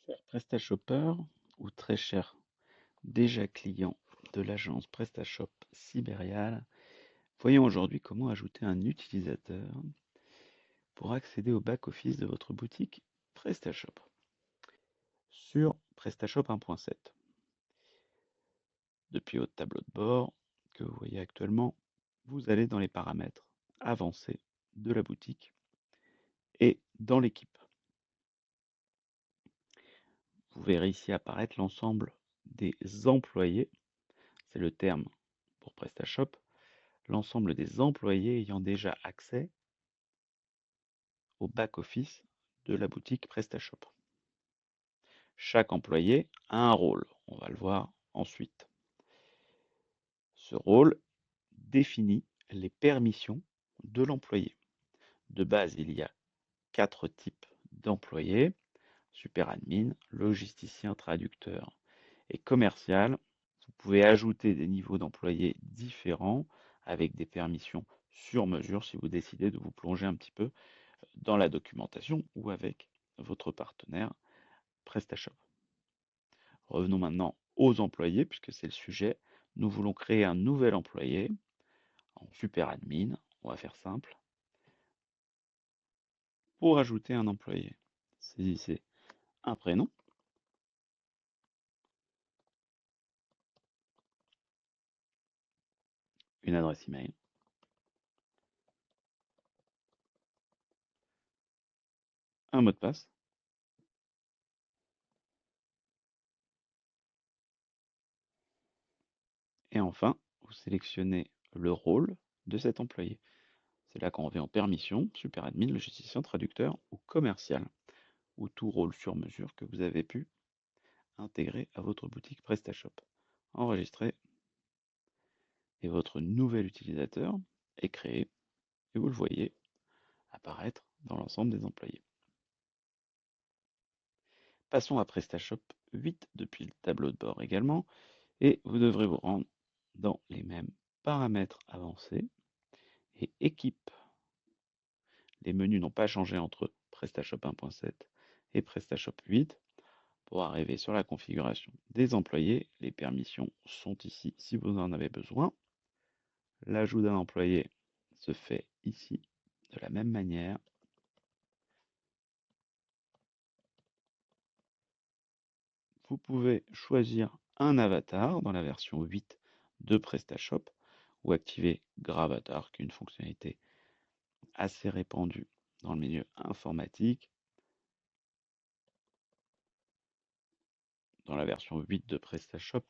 Cher PrestaShopper ou très cher déjà client de l'agence PrestaShop Siberial, voyons aujourd'hui comment ajouter un utilisateur pour accéder au back-office de votre boutique PrestaShop. Sur PrestaShop 1.7, depuis votre tableau de bord que vous voyez actuellement, vous allez dans les paramètres avancés de la boutique et dans l'équipe. Vous verrez ici apparaître l'ensemble des employés, c'est le terme pour PrestaShop, l'ensemble des employés ayant déjà accès au back-office de la boutique PrestaShop. Chaque employé a un rôle, on va le voir ensuite. Ce rôle définit les permissions de l'employé. De base, il y a 4 types d'employés: super admin, logisticien, traducteur et commercial. Vous pouvez ajouter des niveaux d'employés différents avec des permissions sur mesure si vous décidez de vous plonger un petit peu dans la documentation ou avec votre partenaire PrestaShop. Revenons maintenant aux employés puisque c'est le sujet. Nous voulons créer un nouvel employé en super admin. On va faire simple. Pour ajouter un employé, saisissez un prénom, une adresse email, un mot de passe et enfin vous sélectionnez le rôle de cet employé. C'est là qu'on revient en permission, super admin, logisticien, traducteur ou commercial, ou tout rôle sur mesure que vous avez pu intégrer à votre boutique PrestaShop. Enregistrez et votre nouvel utilisateur est créé et vous le voyez apparaître dans l'ensemble des employés. Passons à PrestaShop 8 depuis le tableau de bord également et vous devrez vous rendre dans les mêmes paramètres avancés et équipe. Les menus n'ont pas changé entre PrestaShop 1.7 et PrestaShop 8. Pour arriver sur la configuration des employés, les permissions sont ici si vous en avez besoin. L'ajout d'un employé se fait ici de la même manière. Vous pouvez choisir un avatar dans la version 8 de PrestaShop ou activer Gravatar, qui est une fonctionnalité assez répandue dans le milieu informatique. Dans la version 8 de PrestaShop,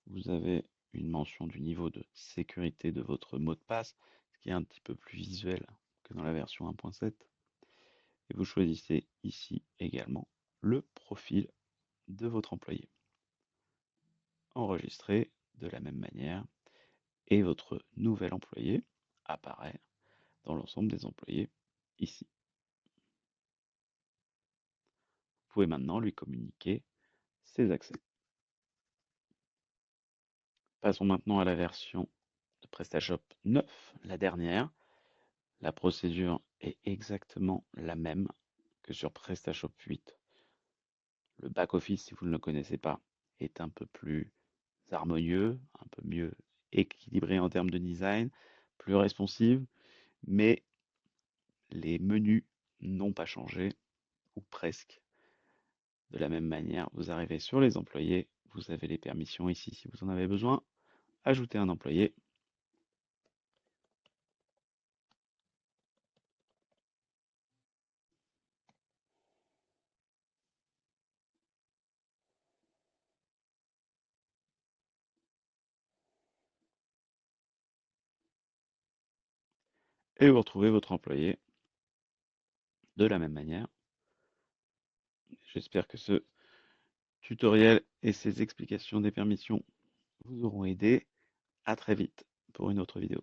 vous avez une mention du niveau de sécurité de votre mot de passe, ce qui est un petit peu plus visuel que dans la version 1.7. Et vous choisissez ici également le profil de votre employé. Enregistrez de la même manière et votre nouvel employé apparaît dans l'ensemble des employés ici. Vous pouvez maintenant lui communiquer ses accès. Passons maintenant à la version de PrestaShop 9, la dernière. La procédure est exactement la même que sur PrestaShop 8. Le back-office, si vous ne le connaissez pas, est un peu plus harmonieux, un peu mieux équilibré en termes de design, plus responsive, mais les menus n'ont pas changé, ou presque. De la même manière, vous arrivez sur les employés, vous avez les permissions ici si vous en avez besoin. Ajouter un employé. Et vous retrouvez votre employé de la même manière. J'espère que ce tutoriel et ces explications des permissions vous auront aidé. À très vite pour une autre vidéo.